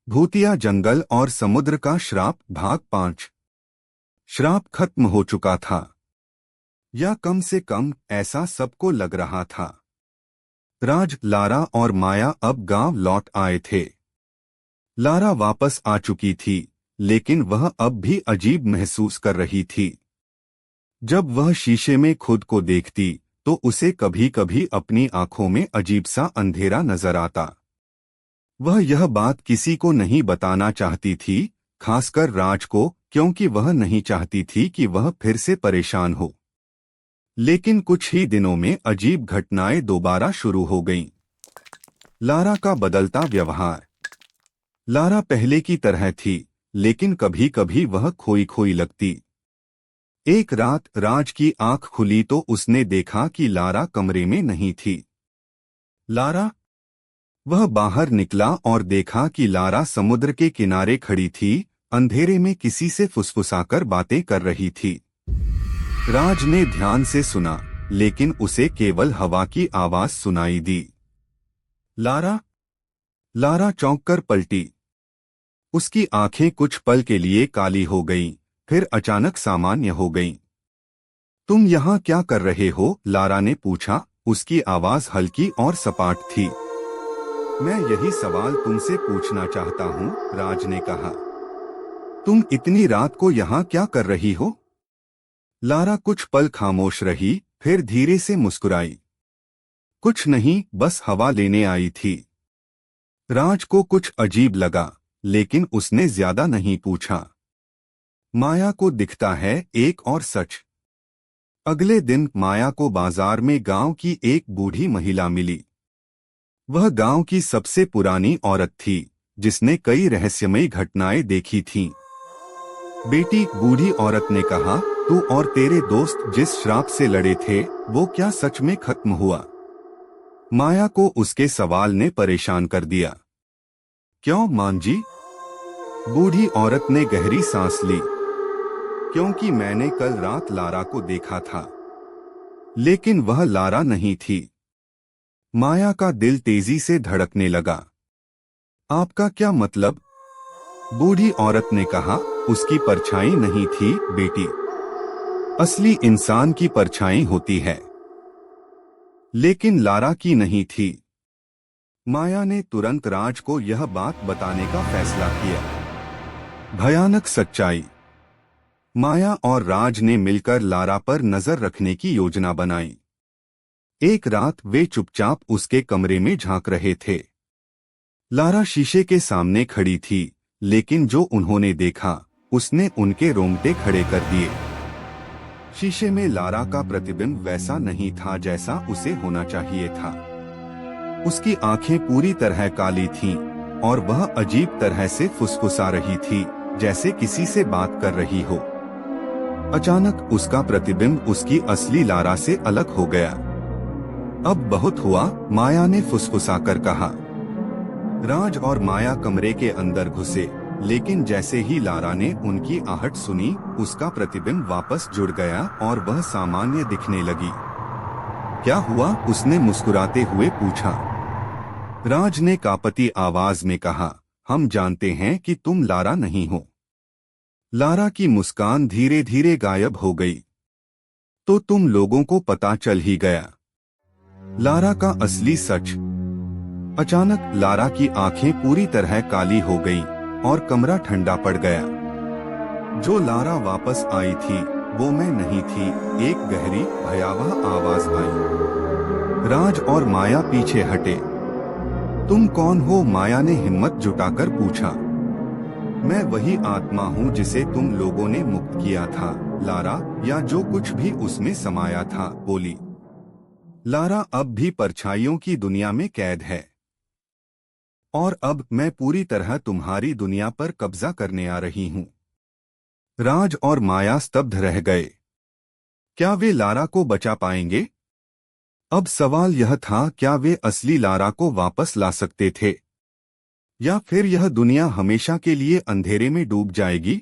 भूतिया जंगल और समुद्र का श्राप भाग 5। श्राप खत्म हो चुका था, या कम से कम ऐसा सबको लग रहा था। राज, लारा और माया अब गांव लौट आए थे। लारा वापस आ चुकी थी, लेकिन वह अब भी अजीब महसूस कर रही थी। जब वह शीशे में खुद को देखती तो उसे कभी कभी अपनी आंखों में अजीब सा अंधेरा नजर आता। वह यह बात किसी को नहीं बताना चाहती थी, खासकर राज को, क्योंकि वह नहीं चाहती थी कि वह फिर से परेशान हो। लेकिन कुछ ही दिनों में अजीब घटनाएं दोबारा शुरू हो गईं। लारा का बदलता व्यवहार। लारा पहले की तरह थी, लेकिन कभी कभी वह खोई खोई लगती। एक रात राज की आंख खुली तो उसने देखा कि लारा कमरे में नहीं थी। लारा? वह बाहर निकला और देखा कि लारा समुद्र के किनारे खड़ी थी, अंधेरे में किसी से फुसफुसाकर बातें कर रही थी। राज ने ध्यान से सुना, लेकिन उसे केवल हवा की आवाज सुनाई दी। लारा? लारा चौंककर पलटी। उसकी आंखें कुछ पल के लिए काली हो गईं, फिर अचानक सामान्य हो गईं। तुम यहाँ क्या कर रहे हो? लारा ने पूछा। उसकी आवाज हल्की और सपाट थी। मैं यही सवाल तुमसे पूछना चाहता हूँ, राज ने कहा। तुम इतनी रात को यहाँ क्या कर रही हो? लारा कुछ पल खामोश रही, फिर धीरे से मुस्कुराई। कुछ नहीं, बस हवा लेने आई थी। राज को कुछ अजीब लगा, लेकिन उसने ज्यादा नहीं पूछा। माया को दिखता है एक और सच। अगले दिन माया को बाजार में गांव की एक बूढ़ी महिला मिली। वह गांव की सबसे पुरानी औरत थी, जिसने कई रहस्यमयी घटनाएं देखी थीं। बेटी, बूढ़ी औरत ने कहा, तू और तेरे दोस्त जिस श्राप से लड़े थे, वो क्या सच में खत्म हुआ? माया को उसके सवाल ने परेशान कर दिया। क्यों मां जी? बूढ़ी औरत ने गहरी सांस ली। क्योंकि मैंने कल रात लारा को देखा था, लेकिन वह लारा नहीं थी। माया का दिल तेजी से धड़कने लगा। आपका क्या मतलब? बूढ़ी औरत ने कहा, उसकी परछाई नहीं थी बेटी। असली इंसान की परछाई होती है, लेकिन लारा की नहीं थी। माया ने तुरंत राज को यह बात बताने का फैसला किया। भयानक सच्चाई। माया और राज ने मिलकर लारा पर नजर रखने की योजना बनाई। एक रात वे चुपचाप उसके कमरे में झांक रहे थे। लारा शीशे के सामने खड़ी थी, लेकिन जो उन्होंने देखा, उसने उनके रोंगटे खड़े कर दिए। शीशे में लारा का प्रतिबिंब वैसा नहीं था जैसा उसे होना चाहिए था। उसकी आंखें पूरी तरह काली थीं, और वह अजीब तरह से फुसफुसा रही थी, जैसे किसी से बात कर रही हो। अचानक उसका प्रतिबिंब उसकी असली लारा से अलग हो गया। अब बहुत हुआ, माया ने फुसफुसाकर कहा। राज और माया कमरे के अंदर घुसे, लेकिन जैसे ही लारा ने उनकी आहट सुनी, उसका प्रतिबिंब वापस जुड़ गया और वह सामान्य दिखने लगी। क्या हुआ? उसने मुस्कुराते हुए पूछा। राज ने कांपती आवाज में कहा, हम जानते हैं कि तुम लारा नहीं हो। लारा की मुस्कान धीरे धीरे गायब हो गई। तो तुम लोगों को पता चल ही गया, लारा का असली सच। अचानक लारा की आंखें पूरी तरह काली हो गईं और कमरा ठंडा पड़ गया। जो लारा वापस आई थी, वो मैं नहीं थी, एक गहरी भयावह आवाज आई। राज और माया पीछे हटे। तुम कौन हो? माया ने हिम्मत जुटाकर पूछा। मैं वही आत्मा हूँ जिसे तुम लोगों ने मुक्त किया था, लारा, या जो कुछ भी उसमें समाया था, बोली। लारा अब भी परछाइयों की दुनिया में कैद है, और अब मैं पूरी तरह तुम्हारी दुनिया पर कब्जा करने आ रही हूँ। राज और माया स्तब्ध रह गए। क्या वे लारा को बचा पाएंगे? अब सवाल यह था, क्या वे असली लारा को वापस ला सकते थे, या फिर यह दुनिया हमेशा के लिए अंधेरे में डूब जाएगी?